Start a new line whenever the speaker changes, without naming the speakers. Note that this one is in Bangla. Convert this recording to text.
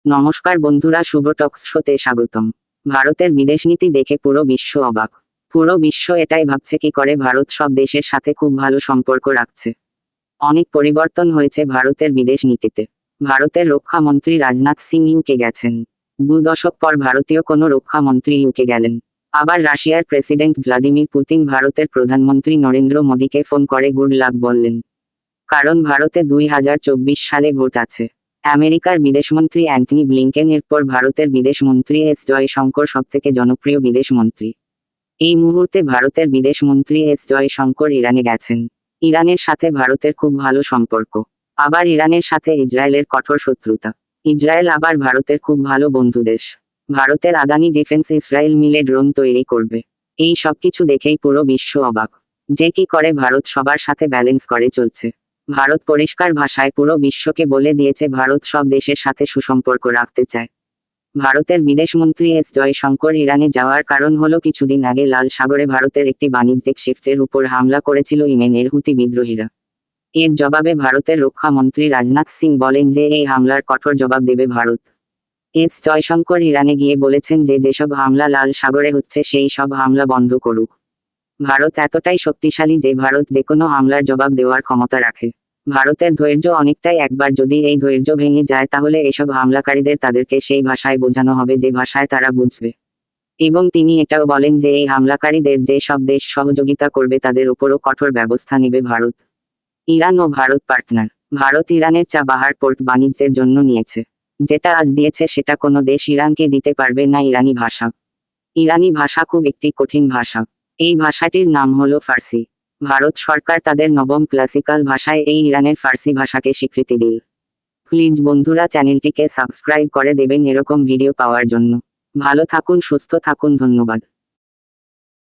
নমস্কার বন্ধুরা, শুভ টক্স শোতে স্বাগতম। ভারতের বিদেশ নীতি দেখে পুরো বিশ্ব অবাক। পুরো বিশ্ব এটাই ভাবছে কি করে ভারত সব দেশের সাথে খুব ভালো সম্পর্ক রাখছে। অনেক পরিবর্তন হয়েছে ভারতের বিদেশ নীতিতে। ভারতের রক্ষা মন্ত্রী রাজনাথ সিং ইউকে গেছেন। 2 দশক পর ভারতীয় কোনো রক্ষা মন্ত্রী ইউকে গেলেন। আবার রাশিয়ার প্রেসিডেন্ট ভ্লাদিমির পুতিন ভারতের প্রধানমন্ত্রী নরেন্দ্র মোদীকে ফোন করে গুড লাক বললেন। কারণ ভারতে 2024 সালে ভোট আছে। আমেরিকার বিদেশমন্ত্রী অ্যান্টনি ব্লিংকেন এরপর ভারতের বিদেশমন্ত্রী এস জয়শঙ্কর সবথেকে জনপ্রিয় বিদেশমন্ত্রী। এই মুহূর্তে ভারতের বিদেশমন্ত্রী এস জয়শঙ্কর ইরানে গেছেন। ইরানের সাথে ভারতের খুব ভালো সম্পর্ক। আবার ইরানের সাথে ইসরায়েলের কঠোর শত্রুতা। ইসরায়েল আবার ভারতের খুব ভালো বন্ধু দেশ। ভারতের আদানি ডিফেন্স ইসরায়েল মিলে ড্রোন তৈরি করবে। এই সবকিছু দেখেই পুরো বিশ্ব অবাক যে কি করে ভারত সবার সাথে ব্যালেন্স করে চলছে। ভারত পরিষ্কার ভাষায় পুরো বিশ্বকে বলে দিয়েছে ভারত সব দেশের সাথে সুসম্পর্ক রাখতে চায়। ভারতের বিদেশমন্ত্রী এস জয়শঙ্কর ইরানে যাওয়ার কারণ হলো কিছুদিন আগে লাল সাগরে ভারতের একটি বাণিজ্যিক শিপের উপর হামলা করেছিল ইয়েমেনের হুতি বিদ্রোহীরা। এর জবাবে ভারতের রক্ষা মন্ত্রী রাজনাথ সিং বলেন যে এই হামলার কঠোর জবাব দেবে ভারত। এস জয়শঙ্কর ইরানে গিয়ে বলেছেন যে যেসব হামলা লাল সাগরে হচ্ছে সেই সব হামলা বন্ধ করুক। ভারত এতটাই শক্তিশালী যে ভারত যেকোনো হামলার জবাব দেওয়ার ক্ষমতা রাখে। ভারতের ধৈর্য অনেকটাই, একবার যদি এই ধৈর্য ভেঙে যায় তাহলে এসব হামলাকারীদের তাদেরকে সেই ভাষায় বোঝানো হবে যে ভাষায় তারা বুঝবে। এবং তিনি এটাও বলেন যে এই হামলাকারীদের যে সব দেশ সহযোগিতা করবে তাদের উপরও কঠোর ব্যবস্থা নেবে ভারত। ইরান ও ভারত পার্টনার। ভারত ইরানের চাবাহার পোর্ট বাণিজ্যের জন্য নিয়েছে। যেটা আজ দিয়েছে সেটা কোনো দেশ ইরানকে দিতে পারবে না। ইরানি ভাষা। ইরানি ভাষা খুব একটি কঠিন ভাষা। এই ভাষাটির নাম হলো ফার্সি। ভারত সরকার তাদের নবম ক্লাসিক্যাল ভাষায় এই ইরানের ফার্সি ভাষাকে স্বীকৃতি দিল। প্লিজ বন্ধুরা, চ্যানেলটিকে সাবস্ক্রাইব করে দেবেন এরকম ভিডিও পাওয়ার জন্য। ভালো থাকুন, সুস্থ থাকুন, ধন্যবাদ।